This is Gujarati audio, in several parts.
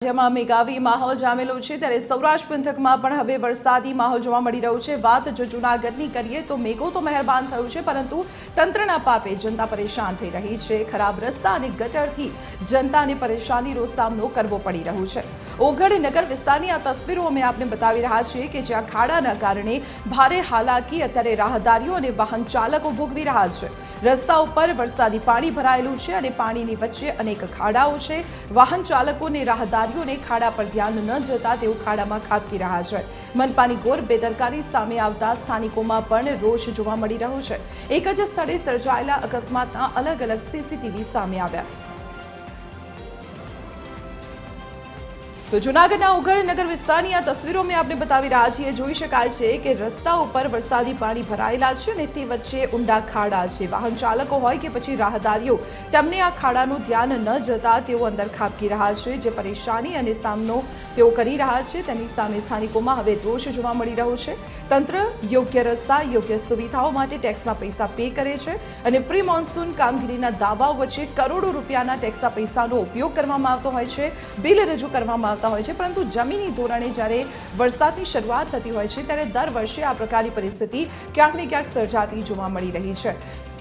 જેમાં મેઘાવી માહોલ જામેલો છે ત્યારે સૌરાષ્ટ્ર પંથકમાં પણ હવે વરસાદી માહોલ જોવા મળી રહ્યો છે। વાત જો જૂનાગઢની કરીએ તો મેઘો તો મહેરબાન થયું છે, પરંતુ તંત્રના પાપે જનતા પરેશાન થઈ રહી છે। ખરાબ રસ્તા અને ગટરથી જનતાને પરેશાનીનો સામનો કરવો પડી રહ્યો છે। ઓગઢ નગર વિસ્તારની આ તસવીરો અમે આપને બતાવી રહ્યા છીએ કે જ્યાં ખાડાના કારણે ભારે હાલાકી અત્યારે રાહદારીઓ અને વાહન ચાલકો ભોગવી રહ્યા છે। રસ્તા ઉપર વરસાદી પાણી ભરાયેલું છે અને પાણીની વચ્ચે અનેક ખાડાઓ છે। વાહન ચાલકોને રાહદારીઓને ખાડા પર ધ્યાન ન જતા તેઓ ખાડામાં ખાબકી રહ્યા છે। મનપાની ઘોર બેદરકારી સામે આવતા સ્થાનિકોમાં પણ રોષ જોવા મળી રહ્યો છે। એક જ સ્થળે સર્જાયેલા અકસ્માતના અલગ અલગ સીસીટીવી સામે આવ્યા। તો જૂનાગઢના ઓગઢ નગર વિસ્તારની આ તસવીરો મેં આપને બતાવી રહ્યા છીએ। જોઈ શકાય છે કે રસ્તા ઉપર વરસાદી પાણી ભરાયેલા છે અને તે વચ્ચે ઊંડા ખાડા છે। વાહન ચાલકો હોય કે પછી રાહદારીઓ, તેમને આ ખાડાનું ધ્યાન ન જતા તેઓ અંદર ખાબકી રહ્યા છે। જે પરેશાની અને સામનો તેઓ કરી રહ્યા છે તેની સામે સ્થાનિકોમાં હવે રોષ જોવા મળી રહ્યો છે। તંત્ર યોગ્ય રસ્તા, યોગ્ય સુવિધાઓ માટે ટેક્સના પૈસા પે કરે છે અને પ્રી મોન્સૂન કામગીરીના દાવાઓ વચ્ચે કરોડો રૂપિયાના ટેક્સના પૈસાનો ઉપયોગ કરવામાં આવતો હોય છે, બિલ રજૂ કરવામાં હોય છે, પરંતુ જમીની ધોરણે જ્યારે વરસાદની શરૂઆત થતી હોય છે ત્યારે દર વર્ષે આ પ્રકારની પરિસ્થિતિ ક્યાંક ને ક્યાંક સર્જાતી જોવા મળી રહી છે।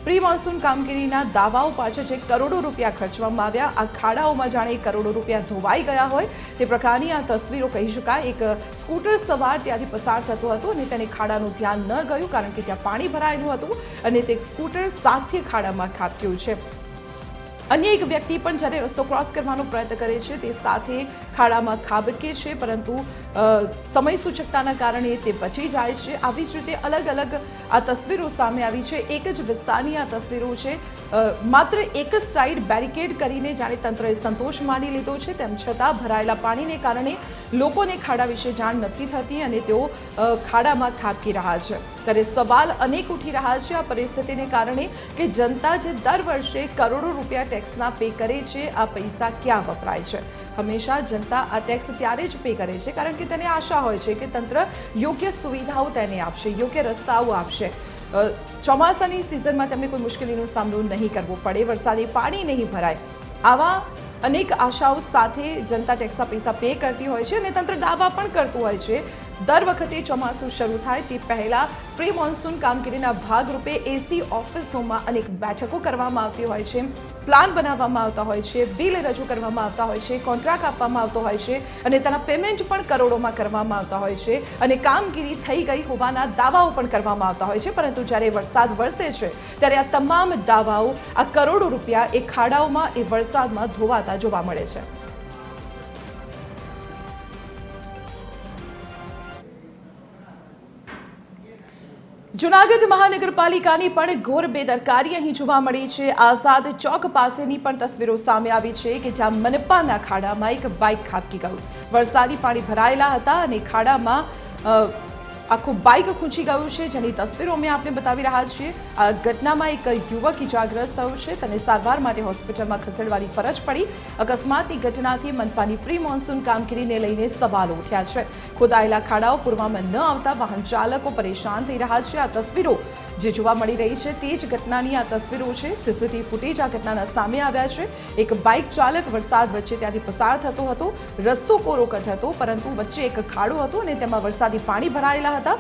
પ્રી મોન્સૂન કામગીરીના દાવાઓ પાછળ જે કરોડો રૂપિયા ખર્ચવામાં આવ્યા, આ ખાડાઓમાં જાણે કરોડો રૂપિયા ધોવાઈ ગયા હોય તે પ્રકારની આ તસવીરો કહી શકાય। એક સ્કૂટર સવાર ત્યાંથી પસાર થતો હતો અને તેને ખાડાનું ધ્યાન ન ગયું, કારણ કે ત્યાં પાણી ભરાયેલું હતું અને તે સ્કૂટર સાથે ખાડામાં ખાબક્યું છે। અન્ય એક વ્યક્તિ પણ જ્યારે રસ્તો ક્રોસ કરવાનો પ્રયત્ન કરે છે તે સાથે ખાડામાં ખાબકે છે, પરંતુ સમય સૂચકતાના કારણે તે બચી જાય છે। આવી જ રીતે અલગ અલગ આ તસવીરો સામે આવી છે। એક જ વિસ્તારની આ તસવીરો છે। માત્ર એક જ સાઈડ બેરિકેડ કરીને જાણે તંત્રએ સંતોષ માની લીધો છે, તેમ છતાં ભરાયેલા પાણીને કારણે લોકોને ખાડા વિશે જાણ નથી થતી અને તેઓ ખાડામાં ખાબકી રહ્યા છે। ત્યારે સવાલ અનેક ઉઠી રહ્યા છે આ પરિસ્થિતિને કારણે કે જનતા જે દર વર્ષે કરોડો રૂપિયા ટેક્સના પે કરે છે, આ પૈસા ક્યાં વપરાય છે? હંમેશા જનતા આ ટેક્સ ત્યારે જ પે કરે છે કારણ કે તેને આશા હોય છે કે તંત્ર યોગ્ય સુવિધાઓ તેને આપશે, યોગ્ય રસ્તાઓ આપશે, ચોમાસાની સિઝનમાં તેમને કોઈ મુશ્કેલીનો સામનો નહીં કરવો પડે, વરસાદી પાણી નહીં ભરાય। આવા અનેક આશાઓ સાથે જનતા ટેક્સના પૈસા પે કરતી હોય છે અને તંત્ર દાવા પણ કરતું હોય છે। દર વખતે ચોમાસું શરૂ થાય તે પહેલા પ્રી મોન્સૂન કામગીરીના ભાગરૂપે એસી ઓફિસોમાં અનેક બેઠકો કરવામાં આવતી હોય છે, પ્લાન બનાવવામાં આવતા હોય છે, બિલ રજૂ કરવામાં આવતા હોય છે, કોન્ટ્રાક્ટ આપવામાં આવતો હોય છે અને તેના પેમેન્ટ પણ કરોડોમાં કરવામાં આવતા હોય છે અને કામગીરી થઈ ગઈ હોવાના દાવાઓ પણ કરવામાં આવતા હોય છે। પરંતુ જ્યારે વરસાદ વરસે છે ત્યારે આ તમામ દાવાઓ, આ કરોડો રૂપિયા એ ખાડાઓમાં, એ વરસાદમાં ધોવાતા જોવા મળે છે। જૂનાગઢ મહાનગરપાલિકાની પણ ઘોર બેદરકારી અહીં જોવા મળી છે। આઝાદ ચોક પાસેની પણ તસવીરો સામે આવી છે કે જ્યાં મનપાના ખાડામાં એક બાઇક ખાબકી ગયું। વરસાદી પાણી ભરાયેલા હતા અને ખાડામાં આખું બાઇક ખૂંચી ગયું છે, જેની તસવીરો અમે આપને બતાવી રહ્યા છીએ। આ ઘટનામાં એક યુવક ઇજાગ્રસ્ત થયો છે, તેને સારવાર માટે હોસ્પિટલમાં ખસેડવાની ફરજ પડી। અકસ્માતની ઘટનાથી મનપાની પ્રી મોન્સૂન કામગીરીને લઈને સવાલો ઉઠ્યા છે। ખોદાયેલા ખાડાઓ પૂરવામાં ન આવતા વાહન ચાલકો પરેશાન થઈ રહ્યા છે। આ તસવીરો જે જોવા મળી રહી છે તે જ ઘટનાની આ તસવીરો છે। સીસીટીવી ફૂટેજ આ ઘટનાના સામે આવ્યા છે। એક બાઇક ચાલક વરસાદ વચ્ચે ત્યાંથી પસાર થતો હતો, રસ્તો કોરોકટ હતો, પરંતુ વચ્ચે એક ખાડો હતો અને તેમાં વરસાદી પાણી ભરાયેલા હતા।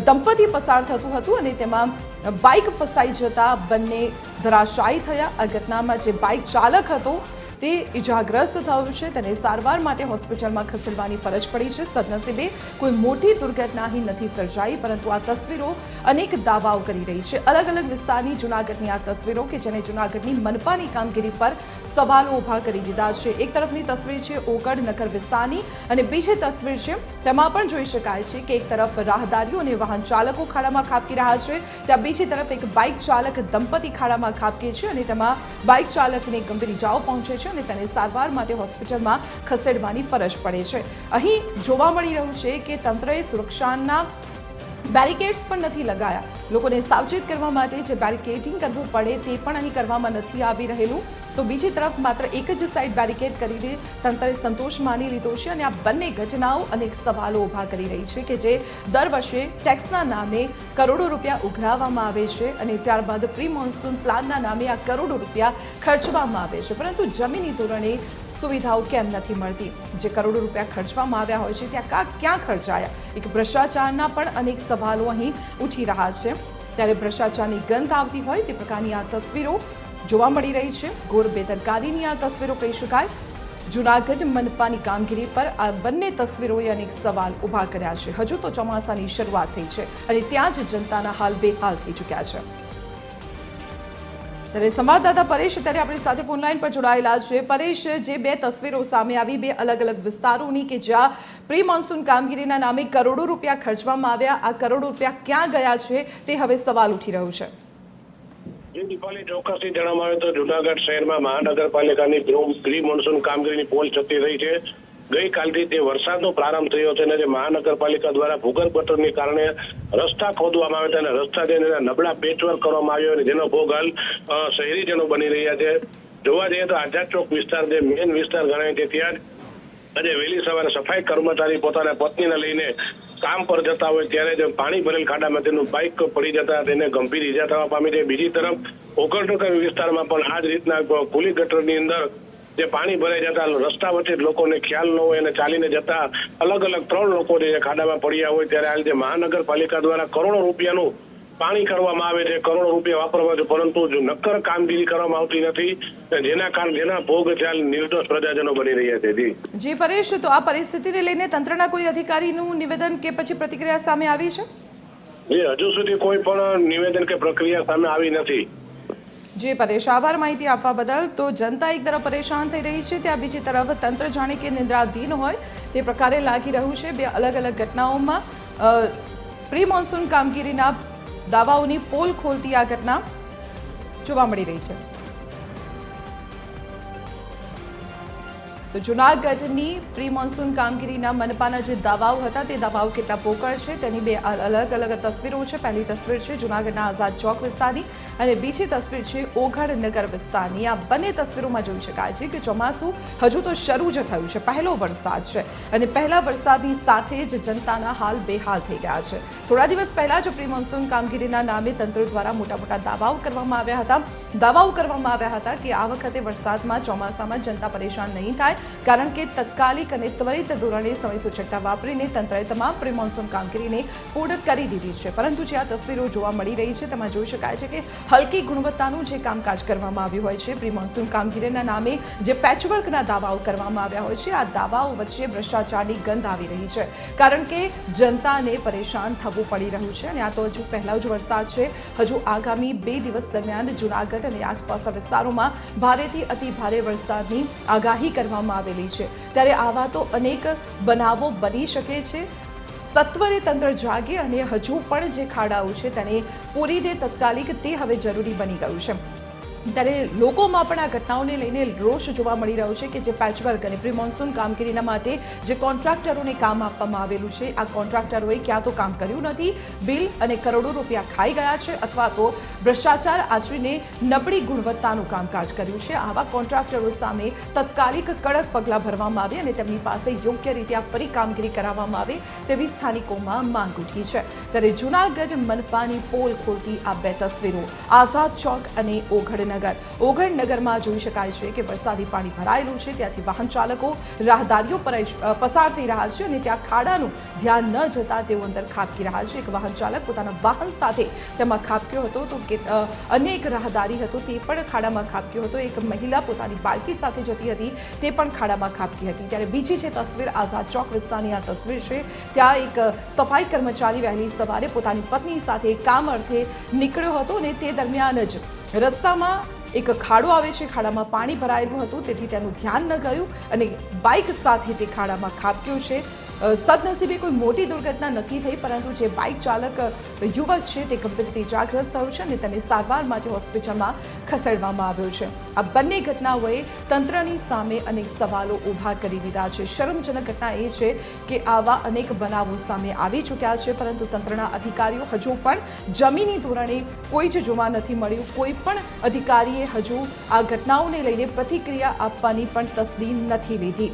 દંપતી પસાર થતું હતું અને તેમાં બાઇક ફસાઈ જતા બંને ધરાશાયી થયા। આ ઘટનામાં જે બાઇક ચાલક હતો તે ઇજાગ્રસ્ત થયો છે, તેને સારવાર માટે હોસ્પિટલમાં ખસેડવાની ફરજ પડી છે। સદનસીબે કોઈ મોટી દુર્ઘટના અહીં નથી સર્જાઈ, પરંતુ આ તસવીરો અનેક દાવાઓ કરી રહી છે। અલગ અલગ વિસ્તારની જૂનાગઢની આ તસવીરો કે જેને જૂનાગઢની મનપાની કામગીરી પર સવાલો ઊભા કરી દીધા છે। એક તરફની તસવીર છે ઓગઢ નગર વિસ્તારની અને બીજી તસવીર છે તેમાં પણ જોઈ શકાય છે કે એક તરફ રાહદારીઓ અને વાહન ચાલકો ખાડામાં ખાબકી રહ્યા છે, ત્યાં બીજી તરફ એક બાઇક ચાલક દંપતી ખાડામાં ખાબકે છે અને તેમાં બાઇક ચાલકને ગંભીર ઇજાઓ પહોંચે છે અને તેને સારવાર માટે હોસ્પિટલમાં ખસેડવાની ફરજ પડે છે। અહીં જોવા મળી રહ્યું છે કે તંત્રએ સુરક્ષાના બેરિકેડ્સ પણ નથી લગાયા, લોકોને સાવચેત કરવા માટે જે બેરિકેડિંગ કરવું પડે તે પણ અહીં કરવામાં નથી આવી રહેલું। તો બીજી તરફ માત્ર એક જ સાઈડ બેરિકેડ કરીને તંત્રે સંતોષ માની લીધો છે અને આ બંને ઘટનાઓ અનેક સવાલો ઊભા કરી રહી છે કે જે દર વર્ષે ટેક્સના નામે કરોડો રૂપિયા ઉઘરાવવામાં આવે છે અને ત્યારબાદ પ્રી મોન્સૂન પ્લાનના નામે આ કરોડો રૂપિયા ખર્ચવામાં આવે છે, પરંતુ જમીની ધોરણે સુવિધાઓ કેમ નથી મળતી? જે કરોડો રૂપિયા ખર્ચવામાં આવ્યા હોય છે ત્યાં ક્યાં ખર્ચાયા? એક ભ્રષ્ટાચારના પણ અનેક સવાલો અહીં ઉઠી રહ્યા છે. ત્યારે ભ્રષ્ટાચારની ગંધ આવતી હોય તે પ્રકારની આ તસવીરો જોવા મળી રહી છે. ઘોર બેદરકારીની આ તસવીરો કહી શકાય. જૂનાગઢ મનપાની કામગીરી પર આ બંને તસવીરોએ અનેક સવાલ ઊભા કર્યા છે. હજુ તો ચોમાસાની શરૂઆત થઈ છે અને ત્યાં જ જનતાના હાલ બેહાલ થઈ ચૂક્યા છે. ત્યારે સંવાદદાતા પરેશ અત્યારે આપણી સાથે ફોનલાઈન પર જોડાયેલા છે. પરેશ, જે બે તસવીરો સામે આવી બે અલગ અલગ વિસ્તારોની કે જ્યાં પ્રી મોન્સૂન કામગીરીના નામે કરોડો રૂપિયા ખર્ચવામાં આવ્યા, આ કરોડો રૂપિયા ક્યાં ગયા છે તે હવે સવાલ ઉઠી રહ્યો છે. દીપાલી, ચોક્કસથી જણાવવામાં આવે તો જૂનાગઢ શહેરમાં મહાનગરપાલિકાની પ્રી મોન્સૂન કામગીરીની પોલ જતી રહી છે. ગઈકાલથી જે વરસાદનો પ્રારંભ થયો છે અને જે મહાનગરપાલિકા દ્વારા ભૂગર્ભ ગટરને કારણે રસ્તા ખોદવામાં આવ્યા હતા અને રસ્તા જેને નબળા પેચવર્ક કરવામાં આવ્યો અને જેનો ભોગ હાલ શહેરીજનો બની રહ્યા છે. જોવા જઈએ તો આઝાદ ચોક વિસ્તાર જે મેઇન વિસ્તાર ગણાય છે ત્યાં જ આજે વહેલી સવારે સફાઈ કર્મચારી પોતાના પત્નીને લઈને કામ પર જતા હોય ત્યારે જે પાણી ભરેલ ખાડામાં તેનું બાઇક પડી જતા તેને ગંભીર ઈજા થવા પામી છે. બીજી તરફ ઓગણટોકા વિસ્તારમાં પણ આ જ રીતના ખુલ્લી ગટરની અંદર જે પાણી ભરાઈ જતા રસ્તા વચ્ચે લોકોને ખ્યાલ ન હોય અને ચાલીને જતા અલગ અલગ 3 લોકો જે ખાડામાં પડ્યા હોય ત્યારે હાલ જે મહાનગરપાલિકા દ્વારા કરોડો રૂપિયાનું પાણી કરવામાં આવે છે, કરોડો રૂપિયા વાપરવા છે, પરંતુ જો નક્કર કામગીરી કરવામાં આવતી નથી, જેના ભોગ હાલ નિર્દોષ પ્રજાજનો બની રહ્યા છે. જી પરેશ, તો આ પરિસ્થિતિને લઈને તંત્રના કોઈ અધિકારીનું નિવેદન કે પછી પ્રતિક્રિયા સામે આવી છે? હજુ સુધી કોઈ પણ નિવેદન કે પ્રક્રિયા સામે આવી નથી. જી પરેશ, આભાર માહિતી આપવા બદલ. તો જનતા એક તરફ પરેશાન થઈ રહી છે, ત્યાં બીજી તરફ તંત્ર જાણે કે નિંદ્રાધીન હોય તે પ્રકારે લાગી રહ્યું છે. બે અલગ અલગ ઘટનાઓમાં પ્રી મોન્સૂન કામગીરીના દાવાઓની પોલ ખોલતી આ ઘટના જોવા મળી રહી છે. તો જૂનાગઢની પ્રી મોન્સૂન કામગીરીના મનપાના જે દાવાઓ હતા તે દાવાઓ કેટલા પોકળ છે તેની બે અલગ અલગ તસવીરો છે. પહેલી તસવીર છે જૂનાગઢના આઝાદ ચોક વિસ્તારની અને બીજી તસવીર છે ઓઘડનગર વિસ્તારની. આ બંને તસવીરોમાં જોઈ શકાય છે કે ચોમાસું હજુ તો શરૂ જ થયું છે, પહેલો વરસાદ છે અને પહેલા વરસાદની સાથે જ જનતાના હાલ બેહાલ થઈ ગયા છે. થોડા દિવસ પહેલા જ પ્રી મોન્સૂન કામગીરીના નામે તંત્ર દ્વારા મોટા દાવાઓ કરવામાં આવ્યા હતા કે આ વખતે વરસાદમાં ચોમાસામાં જનતા પરેશાન નહીં થાય, કારણ કે તત્કાલિક અને ત્વરિત ધોરણે સમય સૂચકતા વાપરીને તંત્રએ તમામ પ્રી મોન્સૂન કામગીરીને પૂર્ણ કરી દીધી છે. પરંતુ જે આ તસવીરો જોવા મળી રહી છે તેમાં જોઈ શકાય છે કે હલકી ગુણવત્તાનું જે કામકાજ કરવામાં આવ્યું હોય છે, પ્રી મોન્સૂન કામગીરીના નામે જે પેચવર્કના દાવાઓ કરવામાં આવ્યા હોય છે, આ દાવાઓ વચ્ચે ભ્રષ્ટાચારની ગંધ આવી રહી છે, કારણ કે જનતાને પરેશાન થવું પડી રહ્યું છે. અને આ તો હજુ પહેલો જ વરસાદ છે. હજુ આગામી 2 દિવસ દરમિયાન જૂનાગઢ અને આસપાસના વિસ્તારોમાં ભારેથી અતિ ભારે વરસાદની આગાહી કરવામાં આવેલી છે. ત્યારે આવા તો અનેક બનાવો બની શકે છે. સત્વરે તંત્ર જાગે અને હજુ પણ જે ખાડાઓ છે તેને પૂરી દે તત્કાલિક, તે હવે જરૂરી બની ગયું છે. ત્યારે લોકોમાં પણ આ ઘટનાઓને લઈને રોષ જોવા મળી રહ્યો છે કે જે પેચવર્ક અને પ્રી મોન્સૂન કામગીરીના માટે જે કોન્ટ્રાક્ટરોને કામ આપવામાં આવેલું છે, આ કોન્ટ્રાક્ટરોએ ક્યાં તો કામ કર્યું નથી, બિલ અને કરોડો રૂપિયા ખાઈ ગયા છે, અથવા તો ભ્રષ્ટાચાર આચરીને નબળી ગુણવત્તાનું કામકાજ કર્યું છે. આવા કોન્ટ્રાક્ટરો સામે તત્કાલિક કડક પગલાં ભરવામાં આવે અને તેમની પાસે યોગ્ય રીતે આ ફરી કામગીરી કરાવવામાં આવે તેવી સ્થાનિકોમાં માંગ ઉઠી છે. ત્યારે જૂનાગઢ મનપાની પોલ ખોલતી આ બે તસવીરો આઝાદ ચોક અને ઓઘડનગરમાં જોઈ શકાય છે કે વરસાદી પાણી ભરાયેલું છે. ત્યાંથી વાહન ચાલકો રાહદારીઓ પસાર થઈ રહ્યા છે અને ત્યાં ખાડાનું ધ્યાન ન જતા તેઓ અંદર ખાબકી રહ્યા છે. એક વાહન ચાલક પોતાના વાહન સાથે તેમાં ખાબક્યો હતો, તો અન્ય એક રાહદારી હતો તે પણ ખાડામાં ખાબક્યો હતો. એક મહિલા પોતાની બાળકી સાથે જતી હતી તે પણ ખાડામાં ખાબકી હતી. ત્યારે બીજી જે તસવીર આઝાદ ચોક વિસ્તારની આ તસવીર છે, ત્યાં એક સફાઈ કર્મચારી વહેલી સવારે પોતાની પત્ની સાથે કામ અર્થે નીકળ્યો હતો અને તે દરમિયાન જ રસ્તામાં એક ખાડો આવે છે, ખાડામાં પાણી ભરાયેલું હતું, તેથી તેનું ધ્યાન ન ગયું અને બાઇક સાથે તે ખાડામાં ખાબક્યું છે. સદનસીબે કોઈ મોટી દુર્ઘટના નથી થઈ, પરંતુ જે બાઇક ચાલક યુવક છે તે ગંભીર રીતે ઇજાગ્રસ્ત થયો છે અને તેને સારવાર માટે હોસ્પિટલમાં ખસેડવામાં આવ્યો છે. આ બંને ઘટનાઓએ તંત્રની સામે અનેક સવાલો ઊભા કરી દીધા છે. શરમજનક ઘટના એ છે કે આવા અનેક બનાવો સામે આવી ચૂક્યા છે, પરંતુ તંત્રના અધિકારીઓ હજુ પણ જમીની ધોરણે કોઈ જ જોવા નથી મળ્યું. કોઈ પણ અધિકારીએ હજુ આ ઘટનાઓને લઈને પ્રતિક્રિયા આપવાની પણ તસ્દી નથી લીધી.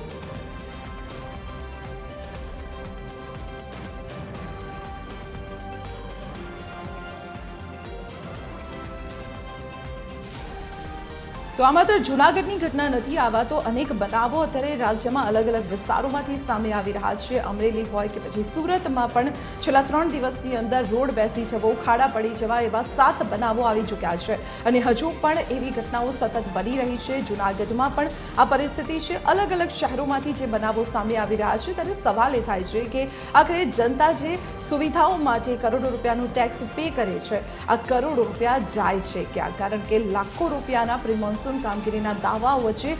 તો આ માત્ર જૂનાગઢની ઘટના નથી, આવા તો અનેક બનાવો અત્યારે રાજ્યમાં અલગ અલગ વિસ્તારોમાંથી સામે આવી રહ્યા છે. અમરેલી હોય કે પછી સુરતમાં પણ છેલ્લા 3 દિવસની અંદર રોડ બેસી જવો, ખાડા પડી જવા એવા 7 બનાવો આવી ચૂક્યા છે અને હજુ પણ એવી ઘટનાઓ સતત બની રહી છે. જૂનાગઢમાં પણ આ પરિસ્થિતિ છે. અલગ અલગ શહેરોમાંથી જે બનાવો સામે આવી રહ્યા છે ત્યારે સવાલ એ થાય છે કે આખરે જનતા જે સુવિધાઓ માટે કરોડો રૂપિયાનું ટેક્સ પે કરે છે, આ કરોડો રૂપિયા જાય છે ક્યાં? કારણ કે લાખો રૂપિયાના પ્રી મોન્સૂન કામગીરીના દાવાઓ વચ્ચે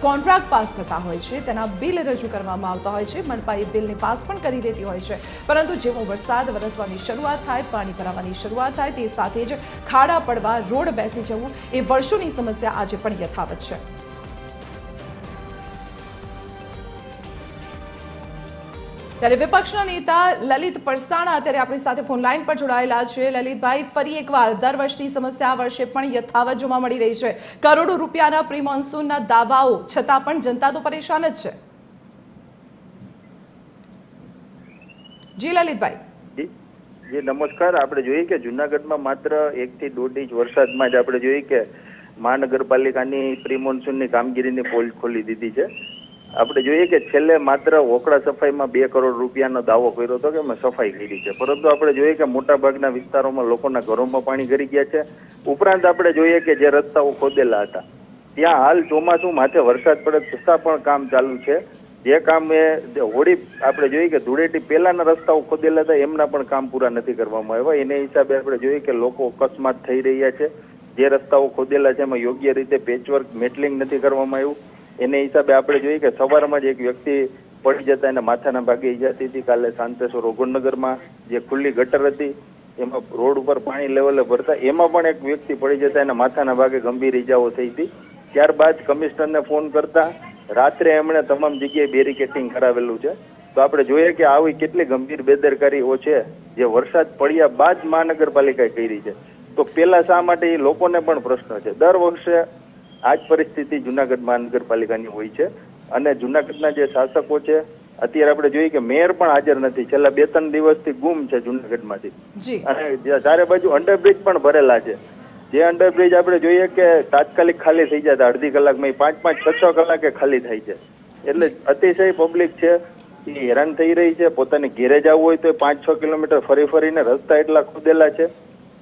કોન્ટ્રાક્ટ પાસ થતા હોય છે, તેના બિલ રજૂ કરવામાં આવતા હોય છે. મનપા એ બિલને પાસ પણ કરી દેતી હોય છે, પરંતુ જેવો વરસાદ વરસવાની શરૂઆત થાય, પાણી ભરાવાની શરૂઆત થાય, તે સાથે જ ખાડા પડવા, રોડ બેસી જવું એ વર્ષોની સમસ્યા આજે પણ યથાવત છે. ત્યારે વિપક્ષના નેતા લલિત પરસાણા અત્યારે આપણી સાથે ફોન લાઈન પર જોડાયેલા છે. લલિતભાઈ, ફરી એકવાર દર વર્ષની સમસ્યા આ વર્ષે પણ યથાવત જોવા મળી રહી છે. કરોડો રૂપિયાના પ્રી મોન્સૂનના દાવાઓ છતાં પણ જનતા તો પરેશાન જ છે. જી લલિતભાઈ. જી નમસ્કાર. આપણે જોઈએ કે જૂનાગઢમાં માત્ર 1 થી 1.5 ઇંચ વરસાદમાં જ આપણે જોઈએ કે મહાનગરપાલિકાની પ્રી મોન્સૂનની કામગીરીની પોલ ખોલી દીધી છે. આપણે જોઈએ કે છેલ્લે માત્ર ઓકળા સફાઈમાં 2 કરોડ રૂપિયાનો દાવો કર્યો હતો કે અમે સફાઈ કરી છે, પરંતુ આપણે જોઈએ કે મોટાભાગના વિસ્તારોમાં લોકોના ઘરોમાં પાણી ગરી ગયા છે. ઉપરાંત આપણે જોઈએ કે જે રસ્તાઓ ખોદેલા હતા ત્યાં હાલ ચોમાસું માથે વરસાદ પડે છતાં પણ કામ ચાલુ છે. જે કામ એ હોળી આપણે જોઈએ કે ધૂળેટી પહેલાના રસ્તાઓ ખોદેલા હતા એમના પણ કામ પૂરા નથી કરવામાં આવ્યા. એને હિસાબે આપણે જોઈએ કે લોકો અકસ્માત થઈ રહ્યા છે. જે રસ્તાઓ ખોદેલા છે એમાં યોગ્ય રીતે પેચવર્ક મેટલિંગ નથી કરવામાં આવ્યું. એને હિસાબે આપણે જોઈએ કે સવારમાં જ એક વ્યક્તિ પડી જતા એને માથાના ભાગે ઈજા થઈ હતી. કાલે શાંતેશ્વર ઓગણનગરમાં જે ખુલ્લી ગટર હતી એમાં રોડ ઉપર પાણી લેવલે ભરતા એમાં પણ એક વ્યક્તિ પડી જતા એને માથાના ભાગે ગંભીર ઈજાઓ થઈ હતી. ત્યારબાદ કમિશનરને ફોન કરતા રાત્રે એમણે તમામ જગ્યાએ બેરિકેટિંગ કરાવેલું છે. તો આપણે જોઈએ કે આવી કેટલી ગંભીર બેદરકારીઓ છે જે વરસાદ પડ્યા બાદ મહાનગરપાલિકાએ કરી છે. તો પેલા શા માટે એ લોકોને પણ પ્રશ્ન છે. દર વર્ષે આ જ પરિસ્થિતિ જૂનાગઢ મહાનગરપાલિકાની હોય છે અને જૂનાગઢના જે શાસકો છે અત્યારે આપણે જોઈએ કે મેયર પણ હાજર નથી. છેલ્લા 2-3 દિવસથી ગુમ છે જૂનાગઢમાંથી. અને ચારે બાજુ અંડરબ્રિજ પણ ભરેલા છે. જે અંડરબ્રિજ આપણે જોઈએ કે તાત્કાલિક ખાલી થઈ જતા અડધી કલાકમાં 5-5, 6-6 કલાકે ખાલી થાય છે. એટલે અતિશય પબ્લિક છે એ હેરાન થઈ રહી છે. પોતાની ઘેરે જવું હોય તો 5-6 કિલોમીટર ફરીને રસ્તા એટલા ખોદેલા છે.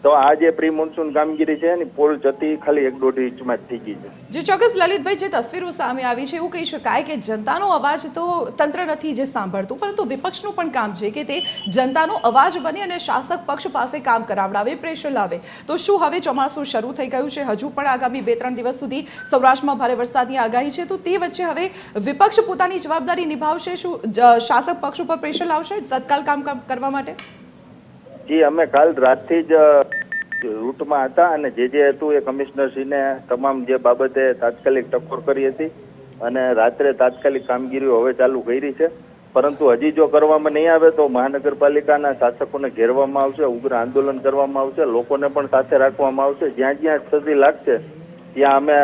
તો આ જે પ્રી મોન્સૂન કામગીરી છે એની પોલ જતી ખાલી 1-1.5 ઇંચમાં જ થઈ ગઈ છે. જે ચોક્કસ લલિતભાઈ, જે તસવીરો સામે આવી છે એવું કહી શકાય કે જનતાનો અવાજ તો તંત્ર નથી જે સાંભળતું, પરંતુ વિપક્ષનું પણ કામ છે કે તે જનતાનો અવાજ બને અને શાસક પક્ષ પાસે કામ કરાવડાવે, પ્રેશર લાવે. તો શું હવે ચોમાસું શરૂ થઈ ગયું છે, હજુ પણ આગામી 2-3 દિવસ સુધી સૌરાષ્ટ્રમાં ભારે વરસાદની આગાહી છે, તો તે વચ્ચે હવે વિપક્ષ પોતાની જવાબદારી નિભાવશે? શું શાસક પક્ષ ઉપર પ્રેશર લાવશે તત્કાલ કામ કરવા માટે? જી, અમે કાલ રાતથી જ રૂટમાં હતા અને જે હતું એ કમિશનરશ્રીને તમામ જે બાબતે તાત્કાલિક ટકોર કરી હતી અને રાત્રે તાત્કાલિક કામગીરીઓ હવે ચાલુ કરી છે. પરંતુ હજી જો કરવામાં નહીં આવે તો મહાનગરપાલિકાના શાસકોને ઘેરવામાં આવશે, ઉગ્ર આંદોલન કરવામાં આવશે, લોકોને પણ સાથે રાખવામાં આવશે. જ્યાં જ્યાં સ્થિતિ લાગશે ત્યાં અમે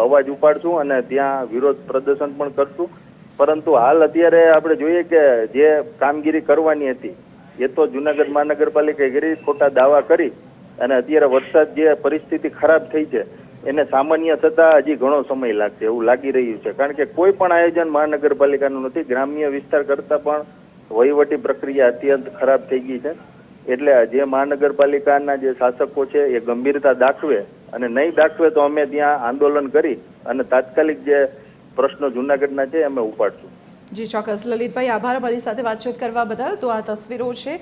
અવાજ ઉપાડશું અને ત્યાં વિરોધ પ્રદર્શન પણ કરશું. પરંતુ હાલ અત્યારે આપણે જોઈએ કે જે કામગીરી કરવાની હતી એ તો જૂનાગઢ મહાનગરપાલિકાએ કરી, ખોટા દાવા કરી અને અત્યારે વરસાદ જે પરિસ્થિતિ ખરાબ થઈ છે એને સામાન્ય થતા હજી ઘણો સમય લાગશે એવું લાગી રહ્યું છે. કારણ કે કોઈ પણ આયોજન મહાનગરપાલિકાનું નથી. ગ્રામ્ય વિસ્તાર કરતાં પણ વહીવટી પ્રક્રિયા અત્યંત ખરાબ થઈ ગઈ છે. એટલે જે મહાનગરપાલિકાના જે શાસકો છે એ ગંભીરતા દાખવે અને નહીં દાખવે તો અમે ત્યાં આંદોલન કરી અને તાત્કાલિક જે પ્રશ્નો જૂનાગઢના છે અમે ઉપાડશું. જી ચોક્કસ લલિતભાઈ, આભાર અમારી સાથે વાતચીત કરવા બદલ. તો આ તસવીરો છે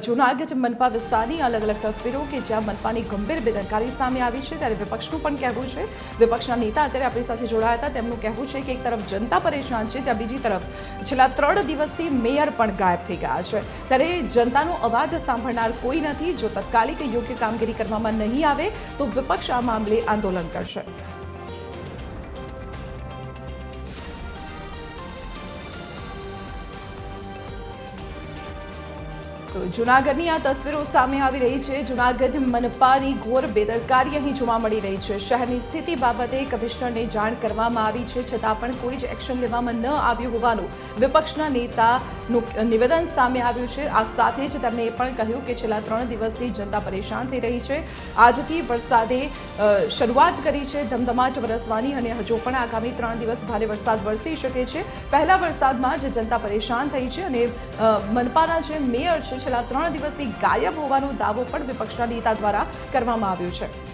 જૂનાગઢ મનપા વિસ્તારની અલગ અલગ તસવીરો કે જ્યાં મનપાની ગંભીર બેદરકારી સામે આવી છે. ત્યારે વિપક્ષનું પણ કહેવું છે, વિપક્ષના નેતા અત્યારે આપણી સાથે જોડાયા હતા, તેમનું કહેવું છે કે એક તરફ જનતા પરેશાન છે, ત્યાં બીજી તરફ છેલ્લા 3 દિવસથી મેયર પણ ગાયબ થઈ ગયા છે. ત્યારે જનતાનો અવાજ સાંભળનાર કોઈ નથી. જો તત્કાલિક યોગ્ય કામગીરી કરવામાં નહીં આવે તો વિપક્ષ આ મામલે આંદોલન કરશે. જૂનાગઢની આ તસવીરો સામે આવી રહી છે. જૂનાગઢ મનપાની ઘોર બેદરકારી અહીં જોવા મળી રહી છે. શહેરની સ્થિતિ બાબતે કમિશનરને જાણ કરવામાં આવી છે, છતાં પણ કોઈ જ એક્શન લેવામાં ન આવ્યું હોવાનું વિપક્ષના નેતાનું નિવેદન સામે આવ્યું છે. આ સાથે જ તેમણે એ પણ કહ્યું કે છેલ્લા 3 દિવસથી જનતા પરેશાન થઈ રહી છે. આજથી વરસાદે શરૂઆત કરી છે ધમધમાટ વરસવાની અને હજુ પણ આગામી 3 દિવસ ભારે વરસાદ વરસી શકે છે. પહેલા વરસાદમાં જ જનતા પરેશાન થઈ છે અને મનપાના જે મેયર છે છેલ્લા 3 દિવસથી ગાયબ હોવાનો દાવો પણ વિપક્ષના નેતા દ્વારા કરવામાં આવ્યો છે.